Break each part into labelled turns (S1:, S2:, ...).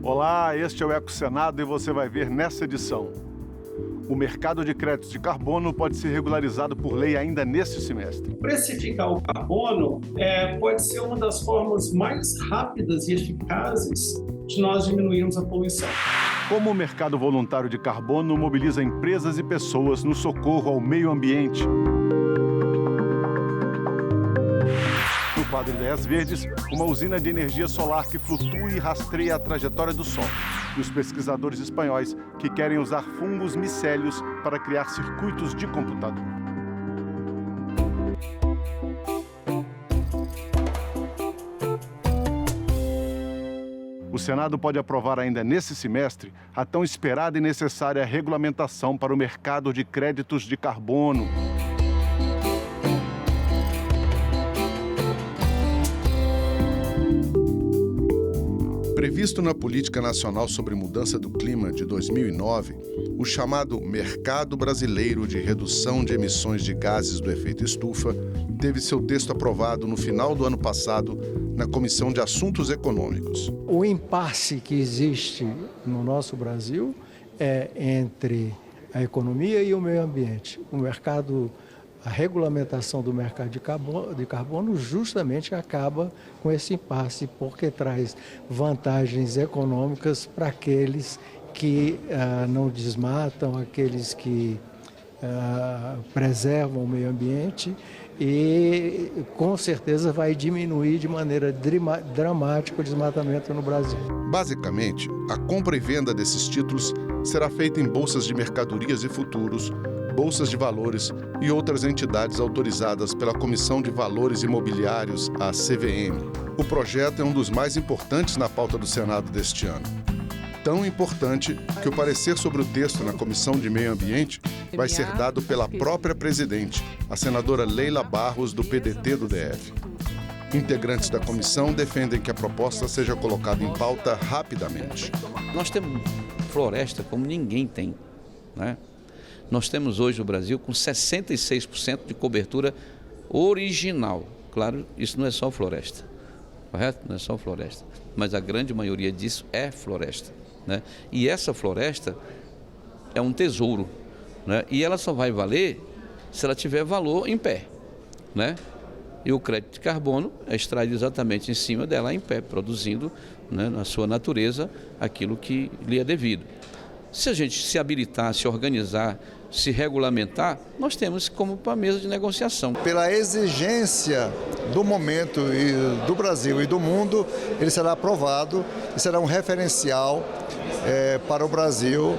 S1: Olá, este é o Eco Senado e você vai ver nessa edição. O mercado de créditos de carbono pode ser regularizado por lei ainda neste semestre.
S2: Precificar o carbono pode ser uma das formas mais rápidas e eficazes de nós diminuirmos a poluição.
S1: Como o mercado voluntário de carbono mobiliza empresas e pessoas no socorro ao meio ambiente. No quadro Ideias Verdes, uma usina de energia solar que flutua e rastreia a trajetória do Sol. E os pesquisadores espanhóis que querem usar fungos micélios para criar circuitos de computador. O Senado pode aprovar ainda nesse semestre a tão esperada e necessária regulamentação para o mercado de créditos de carbono. Previsto na Política Nacional sobre Mudança do Clima de 2009, o chamado Mercado Brasileiro de Redução de Emissões de Gases do Efeito Estufa teve seu texto aprovado no final do ano passado na Comissão de Assuntos Econômicos.
S3: O impasse que existe no nosso Brasil é entre a economia e o meio ambiente. A regulamentação do mercado de carbono justamente acaba com esse impasse, porque traz vantagens econômicas para aqueles que não desmatam, aqueles que preservam o meio ambiente e com certeza vai diminuir de maneira dramática o desmatamento no Brasil.
S1: Basicamente, a compra e venda desses títulos será feita em bolsas de mercadorias e futuros, bolsas de valores e outras entidades autorizadas pela Comissão de Valores Imobiliários, a CVM. O projeto é um dos mais importantes na pauta do Senado deste ano. Tão importante que o parecer sobre o texto na Comissão de Meio Ambiente vai ser dado pela própria presidente, a senadora Leila Barros, do PDT do DF. Integrantes da comissão defendem que a proposta seja colocada em pauta rapidamente.
S4: Nós temos floresta como ninguém tem, né? Nós temos hoje no Brasil com 66% de cobertura original. Claro, isso não é só floresta, correto? Não é só floresta, mas a grande maioria disso é floresta, né? E essa floresta é um tesouro, né? E ela só vai valer se ela tiver valor em pé, né? E o crédito de carbono é extraído exatamente em cima dela em pé, produzindo, né, na sua natureza aquilo que lhe é devido. Se a gente se habilitar, se organizar, se regulamentar, nós temos como para a mesa de negociação.
S5: Pela exigência do momento do Brasil e do mundo, ele será aprovado e será um referencial para o Brasil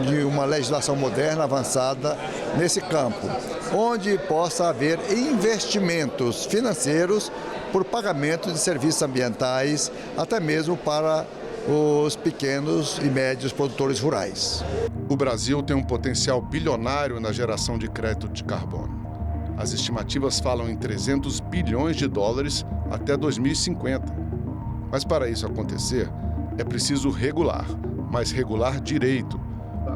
S5: de uma legislação moderna, avançada nesse campo, onde possa haver investimentos financeiros por pagamento de serviços ambientais, até mesmo para os pequenos e médios produtores rurais.
S1: O Brasil tem um potencial bilionário na geração de crédito de carbono. As estimativas falam em 300 bilhões de dólares até 2050. Mas para isso acontecer, é preciso regular, mas regular direito,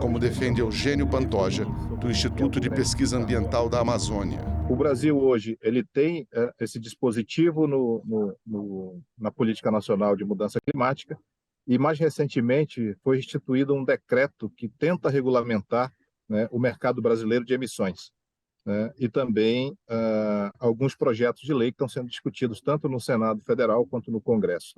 S1: como defende Eugênio Pantoja, do Instituto de Pesquisa Ambiental da Amazônia.
S6: O Brasil hoje ele tem esse dispositivo na Política Nacional de Mudança Climática, e mais recentemente foi instituído um decreto que tenta regulamentar, né, o mercado brasileiro de emissões, né, e também alguns projetos de lei que estão sendo discutidos tanto no Senado Federal quanto no Congresso.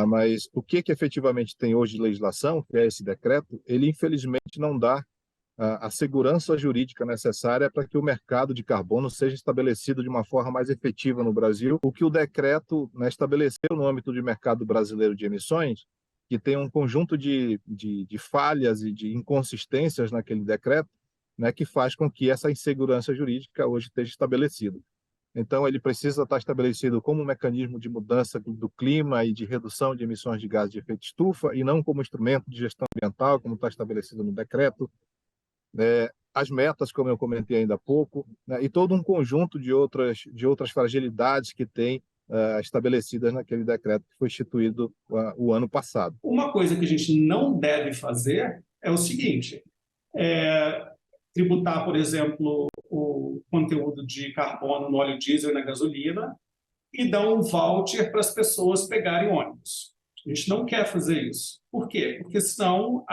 S6: Mas o que efetivamente tem hoje de legislação, que é esse decreto, ele infelizmente não dá a segurança jurídica necessária para que o mercado de carbono seja estabelecido de uma forma mais efetiva no Brasil. O que o decreto, né, estabeleceu no âmbito de mercado brasileiro de emissões, que tem um conjunto de falhas e de inconsistências naquele decreto, né, que faz com que essa insegurança jurídica hoje esteja estabelecida. Então, ele precisa estar estabelecido como um mecanismo de mudança do clima e de redução de emissões de gases de efeito estufa, e não como instrumento de gestão ambiental, como está estabelecido no decreto. As metas, como eu comentei ainda há pouco, né, e todo um conjunto de outras fragilidades que tem estabelecidas naquele decreto que foi instituído o ano passado.
S2: Uma coisa que a gente não deve fazer é o seguinte, tributar, por exemplo, o conteúdo de carbono no óleo diesel e na gasolina e dar um voucher para as pessoas pegarem ônibus. A gente não quer fazer isso. Por quê? Porque senão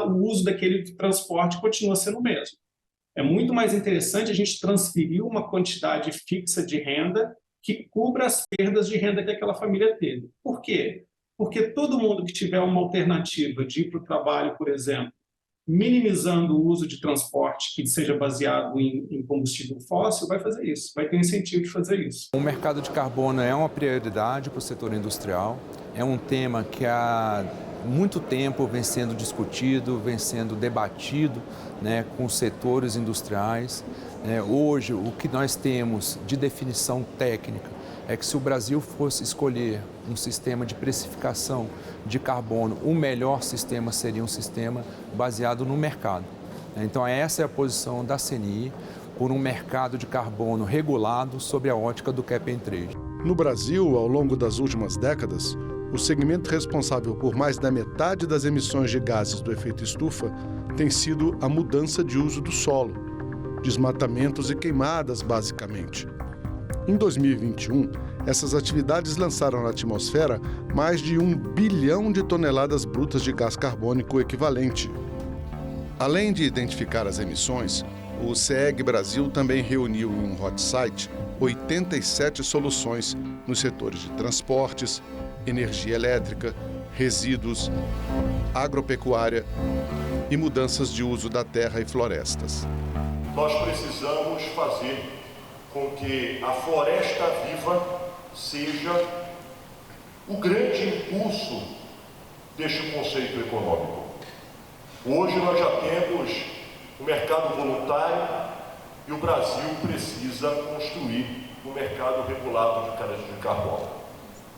S2: o uso daquele transporte continua sendo o mesmo. É muito mais interessante a gente transferir uma quantidade fixa de renda que cubra as perdas de renda que aquela família teve. Por quê? Porque todo mundo que tiver uma alternativa de ir para o trabalho, por exemplo, minimizando o uso de transporte que seja baseado em combustível fóssil, vai fazer isso, vai ter incentivo de fazer isso.
S7: O mercado de carbono é uma prioridade para o setor industrial, é um tema que há muito tempo vem sendo discutido, vem sendo debatido, né, com os setores industriais. Hoje, o que nós temos de definição técnica é que se o Brasil fosse escolher um sistema de precificação de carbono, o melhor sistema seria um sistema baseado no mercado. Então, essa é a posição da CNI por um mercado de carbono regulado sob a ótica do Cap and Trade.
S1: No Brasil, ao longo das últimas décadas, o segmento responsável por mais da metade das emissões de gases do efeito estufa tem sido a mudança de uso do solo, desmatamentos e queimadas, basicamente. Em 2021, essas atividades lançaram na atmosfera mais de 1 bilhão de toneladas brutas de gás carbônico equivalente. Além de identificar as emissões, o CEG Brasil também reuniu em um hot site 87 soluções nos setores de transportes, energia elétrica, resíduos, agropecuária e mudanças de uso da terra e florestas.
S8: Nós precisamos fazer com que a floresta viva seja o grande impulso deste conceito econômico. Hoje nós já temos o mercado voluntário e o Brasil precisa construir um mercado regulado de crédito de carbono,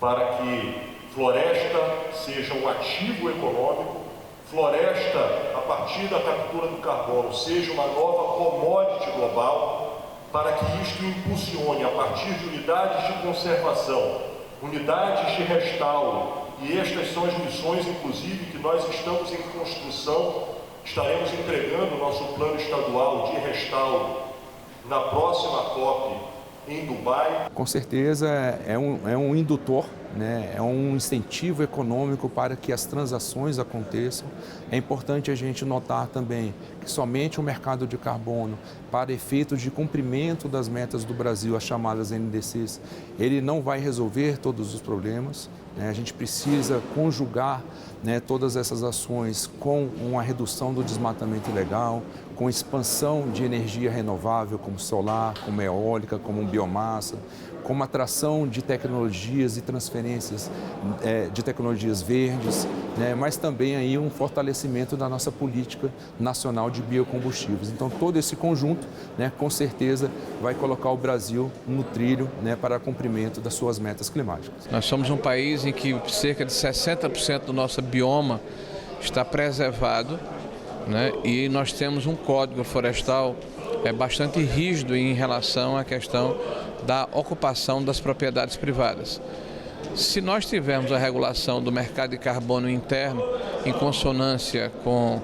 S8: para que floresta seja um ativo econômico, floresta, a partir da captura do carbono, seja uma nova commodity global, para que isto impulsione, a partir de unidades de conservação, unidades de restauro, e estas são as missões, inclusive, que nós estamos em construção, estaremos entregando o nosso plano estadual de restauro na próxima COP em Dubai.
S7: Com certeza é um indutor, né? É um incentivo econômico para que as transações aconteçam. É importante a gente notar também que somente o mercado de carbono, para efeitos de cumprimento das metas do Brasil, as chamadas NDCs, ele não vai resolver todos os problemas, né? A gente precisa conjugar, né, todas essas ações com uma redução do desmatamento ilegal, com expansão de energia renovável, como solar, como eólica, como biomassa, como atração de tecnologias e transferências de tecnologias verdes, né, mas também aí um fortalecimento da nossa política nacional de biocombustíveis. Então, todo esse conjunto, né, com certeza, vai colocar o Brasil no trilho, né, para cumprimento das suas metas climáticas.
S4: Nós somos um país em que cerca de 60% do nosso bioma está preservado, né, e nós temos um código florestal bastante rígido em relação à questão da ocupação das propriedades privadas. Se nós tivermos a regulação do mercado de carbono interno em consonância com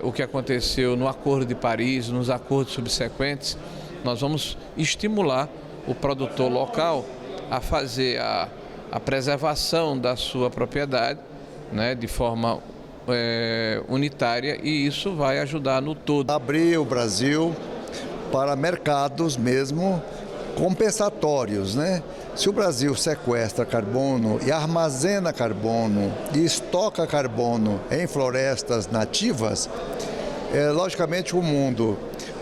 S4: o que aconteceu no Acordo de Paris, nos acordos subsequentes, nós vamos estimular o produtor local a fazer a preservação da sua propriedade, né, de forma unitária, e isso vai ajudar no todo.
S5: Abrir o Brasil para mercados mesmo compensatórios, né? Se o Brasil sequestra carbono e armazena carbono e estoca carbono em florestas nativas, logicamente o mundo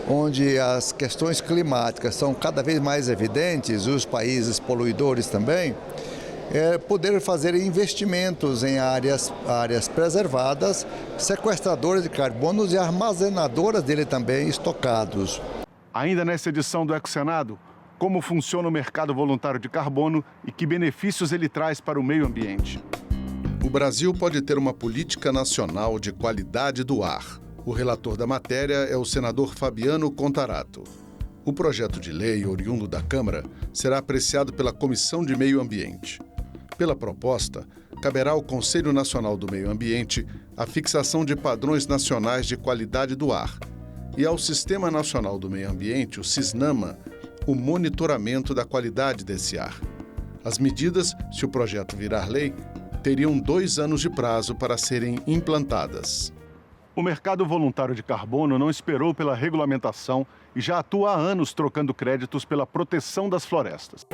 S5: onde as questões climáticas são cada vez mais evidentes, os países poluidores também, poder fazer investimentos em áreas preservadas, sequestradoras de carbonos e armazenadoras dele também estocados.
S1: Ainda nessa edição do EcoSenado, como funciona o mercado voluntário de carbono e que benefícios ele traz para o meio ambiente. O Brasil pode ter uma política nacional de qualidade do ar. O relator da matéria é o senador Fabiano Contarato. O projeto de lei oriundo da Câmara será apreciado pela Comissão de Meio Ambiente. Pela proposta, caberá ao Conselho Nacional do Meio Ambiente a fixação de padrões nacionais de qualidade do ar e ao Sistema Nacional do Meio Ambiente, o SISNAMA, o monitoramento da qualidade desse ar. As medidas, se o projeto virar lei, teriam 2 anos de prazo para serem implantadas.
S9: O mercado voluntário de carbono não esperou pela regulamentação e já atua há anos trocando créditos pela proteção das florestas.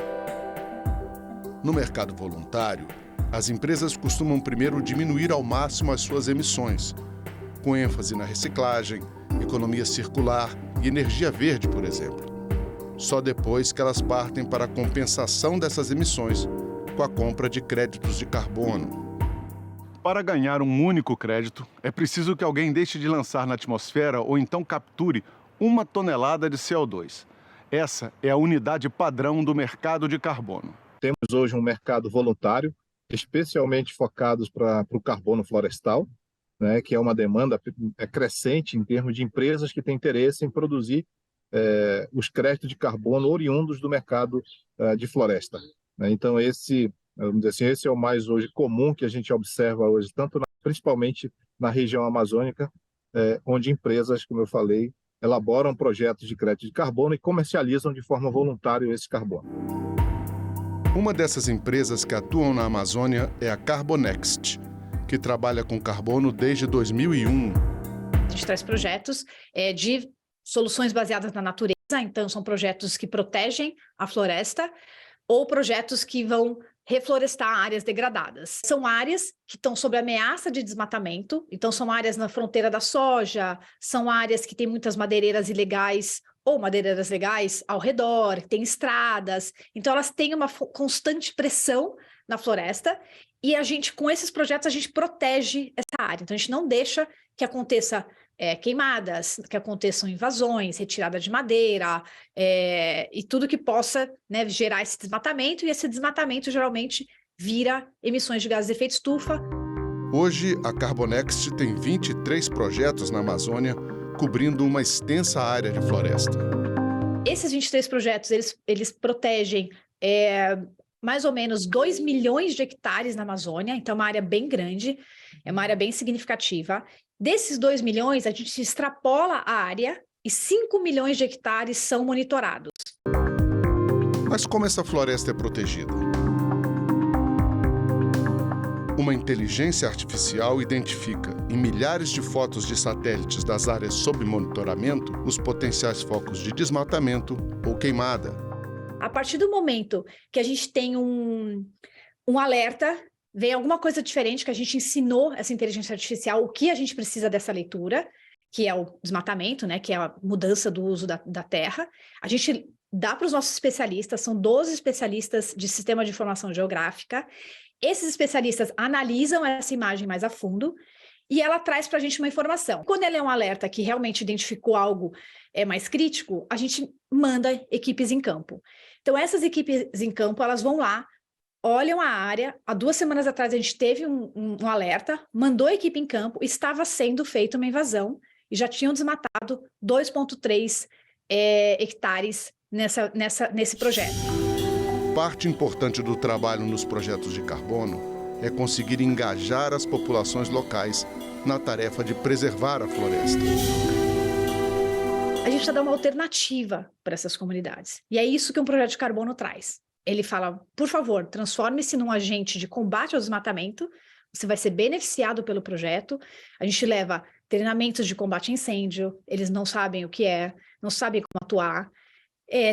S1: No mercado voluntário, as empresas costumam primeiro diminuir ao máximo as suas emissões, com ênfase na reciclagem, economia circular e energia verde, por exemplo. Só depois que elas partem para a compensação dessas emissões com a compra de créditos de carbono.
S9: Para ganhar um único crédito, é preciso que alguém deixe de lançar na atmosfera ou então capture 1 tonelada de CO2. Essa é a unidade padrão do mercado de carbono.
S6: Temos hoje um mercado voluntário, especialmente focados para o carbono florestal, né, que é uma demanda crescente em termos de empresas que têm interesse em produzir os créditos de carbono oriundos do mercado de floresta. Então, vamos dizer assim, esse é o mais hoje comum que a gente observa hoje, principalmente na região amazônica, onde empresas, como eu falei, elaboram projetos de crédito de carbono e comercializam de forma voluntária esse carbono.
S1: Uma dessas empresas que atuam na Amazônia é a Carbonext, que trabalha com carbono desde 2001.
S10: A gente traz projetos de soluções baseadas na natureza, então são projetos que protegem a floresta ou projetos que vão reflorestar áreas degradadas. São áreas que estão sob ameaça de desmatamento, então são áreas na fronteira da soja, são áreas que têm muitas madeireiras ilegais ou madeireiras legais ao redor, tem estradas, então elas têm uma constante pressão na floresta e a gente, com esses projetos, a gente protege essa área, então a gente não deixa que aconteça queimadas, que aconteçam invasões, retirada de madeira e tudo que possa, né, gerar esse desmatamento, e esse desmatamento geralmente vira emissões de gases de efeito estufa.
S1: Hoje, a Carbonext tem 23 projetos na Amazônia, cobrindo uma extensa área de floresta.
S10: Esses 23 projetos, eles protegem mais ou menos 2 milhões de hectares na Amazônia, então é uma área bem grande, é uma área bem significativa. Desses 2 milhões, a gente extrapola a área e 5 milhões de hectares são monitorados.
S1: Mas como essa floresta é protegida? Uma inteligência artificial identifica, em milhares de fotos de satélites das áreas sob monitoramento, os potenciais focos de desmatamento ou queimada.
S10: A partir do momento que a gente tem um alerta, vem alguma coisa diferente que a gente ensinou essa inteligência artificial, o que a gente precisa dessa leitura, que é o desmatamento, né, que é a mudança do uso da terra. A gente dá para os nossos especialistas, são 12 especialistas de sistema de informação geográfica. Esses especialistas analisam essa imagem mais a fundo e ela traz para a gente uma informação. Quando ela é um alerta que realmente identificou algo mais crítico, a gente manda equipes em campo. Então, essas equipes em campo, elas vão lá, olham a área. Há 2 semanas atrás a gente teve um alerta, mandou a equipe em campo, estava sendo feita uma invasão e já tinham desmatado 2,3 hectares nesse projeto.
S1: Parte importante do trabalho nos projetos de carbono é conseguir engajar as populações locais na tarefa de preservar a floresta.
S10: A gente precisa dar uma alternativa para essas comunidades. E é isso que um projeto de carbono traz. Ele fala, por favor, transforme-se num agente de combate ao desmatamento, você vai ser beneficiado pelo projeto. A gente leva treinamentos de combate a incêndio, eles não sabem o que não sabem como atuar,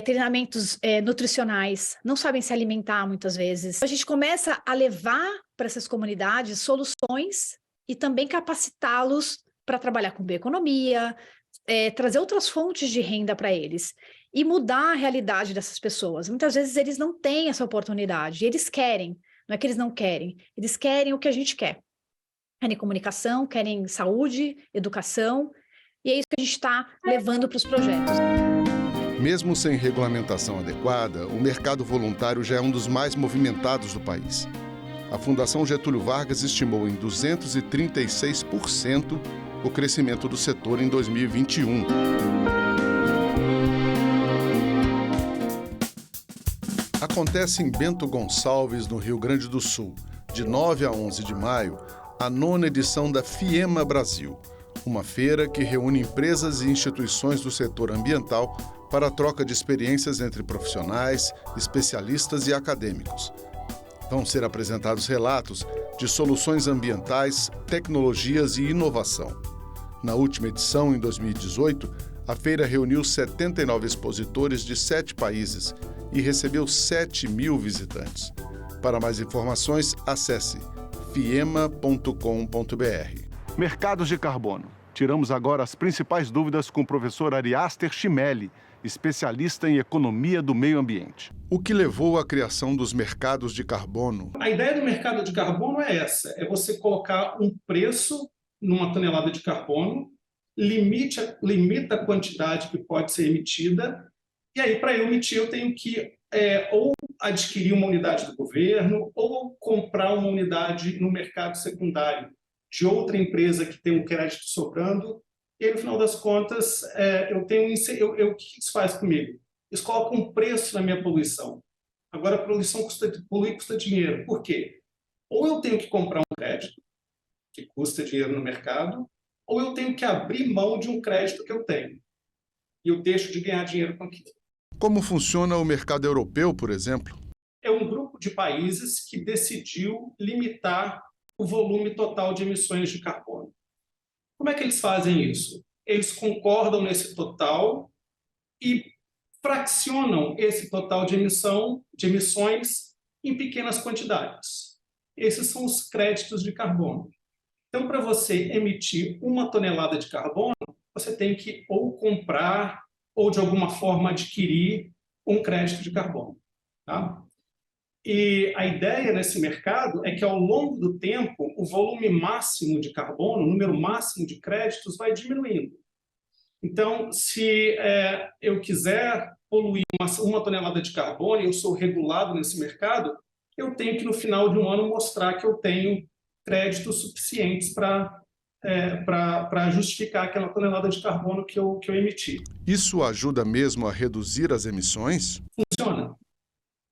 S10: treinamentos nutricionais, não sabem se alimentar muitas vezes. A gente começa a levar para essas comunidades soluções e também capacitá-los para trabalhar com bioeconomia, trazer outras fontes de renda para eles e mudar a realidade dessas pessoas. Muitas vezes eles não têm essa oportunidade, eles querem, não é que eles não querem, eles querem o que a gente quer. Querem comunicação, querem saúde, educação, e é isso que a gente está levando para os projetos.
S1: Mesmo sem regulamentação adequada, o mercado voluntário já é um dos mais movimentados do país. A Fundação Getúlio Vargas estimou em 236% o crescimento do setor em 2021. Acontece em Bento Gonçalves, no Rio Grande do Sul, de 9 a 11 de maio, a 9ª edição da FIEMA Brasil, uma feira que reúne empresas e instituições do setor ambiental para a troca de experiências entre profissionais, especialistas e acadêmicos. Vão ser apresentados relatos de soluções ambientais, tecnologias e inovação. Na última edição, em 2018, a feira reuniu 79 expositores de 7 países e recebeu 7.000 visitantes. Para mais informações, acesse fiema.com.br.
S9: Mercados de carbono. Tiramos agora as principais dúvidas com o professor Ariaster Chimelli, especialista em economia do meio ambiente.
S1: O que levou à criação dos mercados de carbono?
S2: A ideia do mercado de carbono é essa, é você colocar um preço numa tonelada de carbono, limita a quantidade que pode ser emitida, e aí para eu emitir eu tenho que ou adquirir uma unidade do governo ou comprar uma unidade no mercado secundário de outra empresa que tem um crédito sobrando, e aí, no final das contas, o que isso faz comigo? Isso coloca um preço na minha poluição. Agora, a poluição custa dinheiro. Por quê? Ou eu tenho que comprar um crédito, que custa dinheiro no mercado, ou eu tenho que abrir mão de um crédito que eu tenho. E eu deixo de ganhar dinheiro com aquilo.
S1: Como funciona o mercado europeu, por exemplo?
S2: É um grupo de países que decidiu limitar o volume total de emissões de carbono. Como é que eles fazem isso? Eles concordam nesse total e fraccionam esse total de emissões em pequenas quantidades. Esses são os créditos de carbono. Então, para você emitir 1 tonelada de carbono, você tem que ou comprar ou, de alguma forma, adquirir um crédito de carbono. Tá? E a ideia nesse mercado é que, ao longo do tempo, o volume máximo de carbono, o número máximo de créditos, vai diminuindo. Então, se eu quiser poluir 1 tonelada de carbono e eu sou regulado nesse mercado, eu tenho que, no final de um ano, mostrar que eu tenho créditos suficientes para justificar aquela tonelada de carbono que eu emiti.
S1: Isso ajuda mesmo a reduzir as emissões?
S2: Funciona.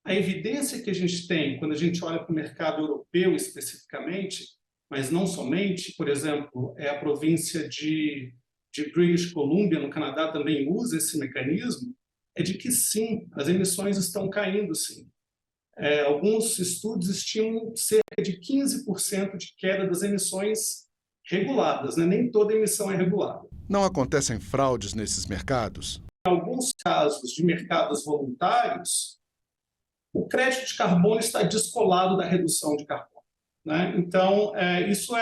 S2: A evidência que a gente tem, quando a gente olha para o mercado europeu especificamente, mas não somente, por exemplo, a província de British Columbia, no Canadá, também usa esse mecanismo, é de que sim, as emissões estão caindo, sim. Alguns estudos estimam cerca de 15% de queda das emissões reguladas, né? Nem toda emissão é regulada.
S1: Não acontecem fraudes nesses mercados?
S2: Em alguns casos de mercados voluntários, o crédito de carbono está descolado da redução de carbono, né? Então, isso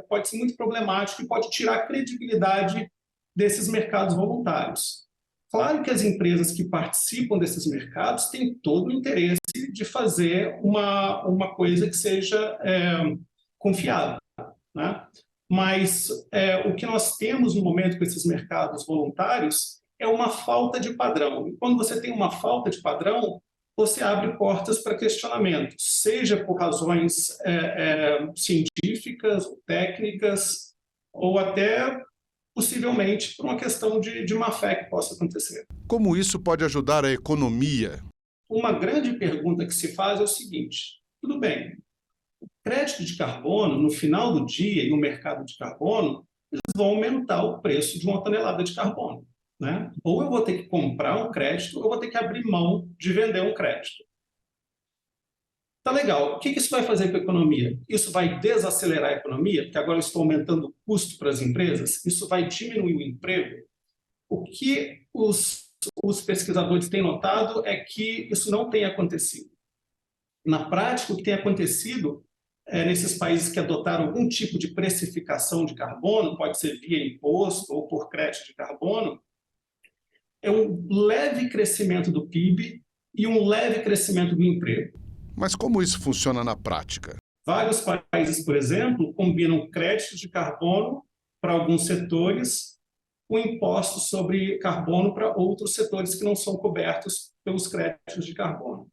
S2: pode ser muito problemático e pode tirar a credibilidade desses mercados voluntários. Claro que as empresas que participam desses mercados têm todo o interesse de fazer uma coisa que seja confiável, né? Mas o que nós temos no momento com esses mercados voluntários é uma falta de padrão. E quando você tem uma falta de padrão, você abre portas para questionamentos, seja por razões científicas, ou técnicas, ou até, possivelmente, por uma questão de má-fé que possa acontecer.
S1: Como isso pode ajudar a economia?
S2: Uma grande pergunta que se faz é o seguinte: tudo bem, o crédito de carbono, no final do dia, e o mercado de carbono, eles vão aumentar o preço de 1 tonelada de carbono, né? Ou eu vou ter que comprar um crédito, ou eu vou ter que abrir mão de vender um crédito. Tá legal. O que isso vai fazer com a economia? Isso vai desacelerar a economia, porque agora eu estou aumentando o custo para as empresas? Isso vai diminuir o emprego? O que os pesquisadores têm notado é que isso não tem acontecido. Na prática, o que tem acontecido nesses países que adotaram algum tipo de precificação de carbono, pode ser via imposto ou por crédito de carbono, é um leve crescimento do PIB e um leve crescimento do emprego.
S1: Mas como isso funciona na prática?
S2: Vários países, por exemplo, combinam créditos de carbono para alguns setores com impostos sobre carbono para outros setores que não são cobertos pelos créditos de carbono.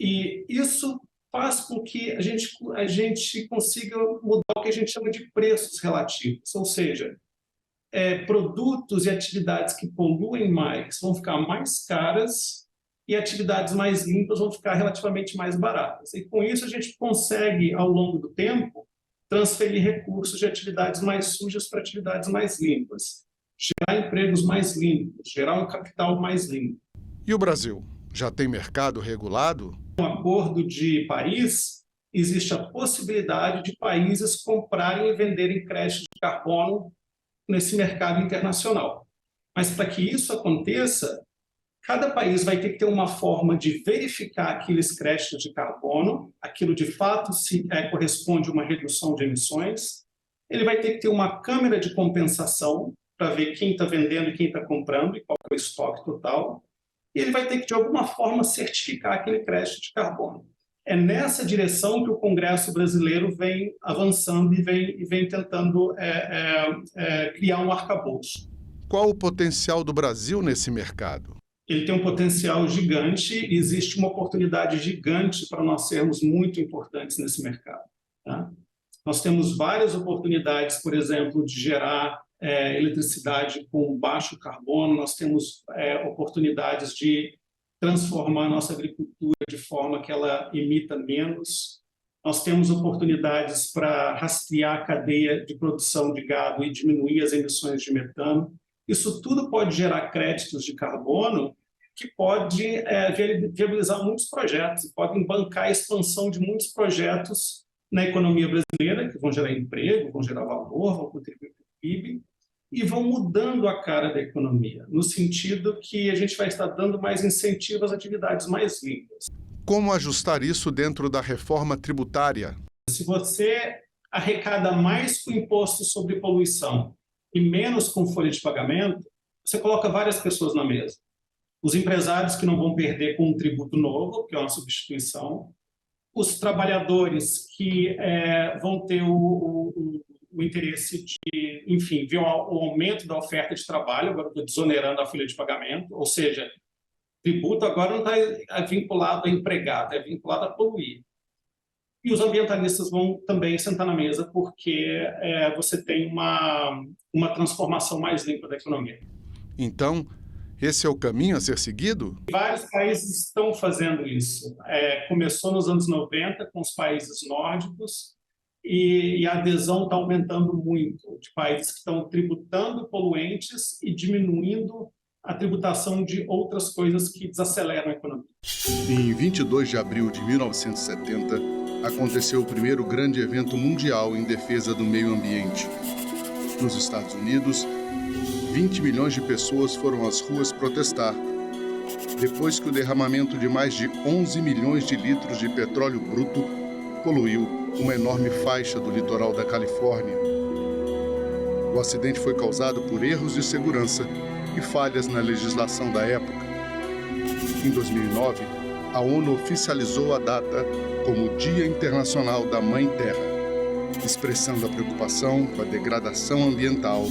S2: E isso faz com que a gente consiga mudar o que a gente chama de preços relativos, ou seja, produtos e atividades que poluem mais vão ficar mais caras e atividades mais limpas vão ficar relativamente mais baratas. E com isso a gente consegue, ao longo do tempo, transferir recursos de atividades mais sujas para atividades mais limpas, gerar empregos mais limpos, gerar um capital mais limpo.
S1: E o Brasil? Já tem mercado regulado?
S2: O Acordo de Paris existe a possibilidade de países comprarem e venderem créditos de carbono nesse mercado internacional. Mas para que isso aconteça, cada país vai ter que ter uma forma de verificar aqueles créditos de carbono, aquilo de fato corresponde a uma redução de emissões. Ele vai ter que ter uma câmara de compensação para ver quem está vendendo e quem está comprando e qual é o estoque total. E ele vai ter que, de alguma forma, certificar aquele crédito de carbono. É nessa direção que o Congresso brasileiro vem avançando e vem tentando criar um arcabouço.
S1: Qual o potencial do Brasil nesse mercado?
S2: Ele tem um potencial gigante, existe uma oportunidade gigante para nós sermos muito importantes nesse mercado. Tá? Nós temos várias oportunidades, por exemplo, de gerar eletricidade com baixo carbono, nós temos oportunidades de transformar a nossa agricultura de forma que ela emita menos, nós temos oportunidades para rastrear a cadeia de produção de gado e diminuir as emissões de metano. Isso tudo pode gerar créditos de carbono que pode viabilizar muitos projetos, e podem bancar a expansão de muitos projetos na economia brasileira, que vão gerar emprego, vão gerar valor, vão contribuir para o PIB, e vão mudando a cara da economia, no sentido que a gente vai estar dando mais incentivo às atividades mais limpas.
S1: Como ajustar isso dentro da reforma tributária?
S2: Se você arrecada mais com imposto sobre poluição e menos com folha de pagamento, você coloca várias pessoas na mesa. Os empresários que não vão perder com um tributo novo, que é uma substituição, os trabalhadores que vão ter o interesse de, enfim, ver o aumento da oferta de trabalho, agora estou desonerando a folha de pagamento, ou seja, tributo agora não está vinculado a empregado, é vinculado a poluir. E os ambientalistas vão também sentar na mesa porque você tem uma transformação mais limpa da economia.
S1: Então, esse é o caminho a ser seguido?
S2: Vários países estão fazendo isso. Começou nos anos 90 com os países nórdicos e a adesão está aumentando muito de países que estão tributando poluentes e diminuindo a tributação de outras coisas que desaceleram a economia.
S1: Em 22 de abril de 1970, aconteceu o primeiro grande evento mundial em defesa do meio ambiente. Nos Estados Unidos, 20 milhões de pessoas foram às ruas protestar, depois que o derramamento de mais de 11 milhões de litros de petróleo bruto poluiu uma enorme faixa do litoral da Califórnia. O acidente foi causado por erros de segurança e falhas na legislação da época. Em 2009, a ONU oficializou a data como Dia Internacional da Mãe Terra, expressando a preocupação com a degradação ambiental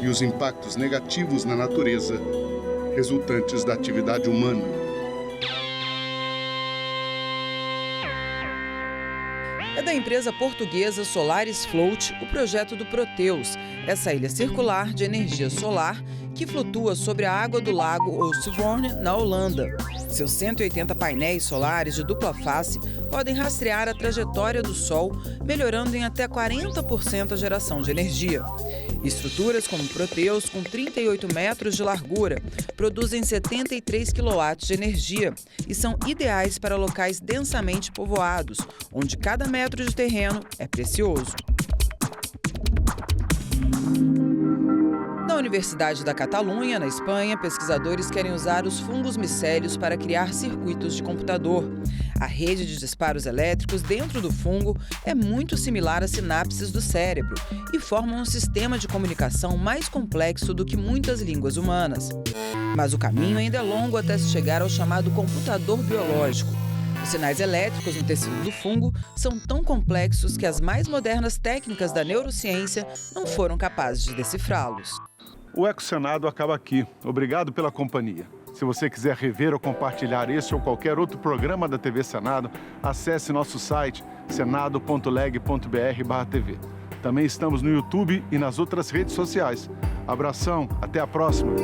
S1: e os impactos negativos na natureza resultantes da atividade humana.
S11: É da empresa portuguesa Solaris Float o projeto do Proteus, essa ilha circular de energia solar que flutua sobre a água do lago Oostvoorne, na Holanda. Seus 180 painéis solares de dupla face podem rastrear a trajetória do Sol, melhorando em até 40% a geração de energia. Estruturas como Proteus, com 38 metros de largura, produzem 73 kW de energia e são ideais para locais densamente povoados, onde cada metro de terreno é precioso. Na Universidade da Catalunha, na Espanha, pesquisadores querem usar os fungos micélios para criar circuitos de computador. A rede de disparos elétricos dentro do fungo é muito similar às sinapses do cérebro e forma um sistema de comunicação mais complexo do que muitas línguas humanas. Mas o caminho ainda é longo até se chegar ao chamado computador biológico. Os sinais elétricos no tecido do fungo são tão complexos que as mais modernas técnicas da neurociência não foram capazes de decifrá-los.
S9: O EcoSenado acaba aqui. Obrigado pela companhia. Se você quiser rever ou compartilhar esse ou qualquer outro programa da TV Senado, acesse nosso site senado.leg.br/TV. Também estamos no YouTube e nas outras redes sociais. Abração, até a próxima!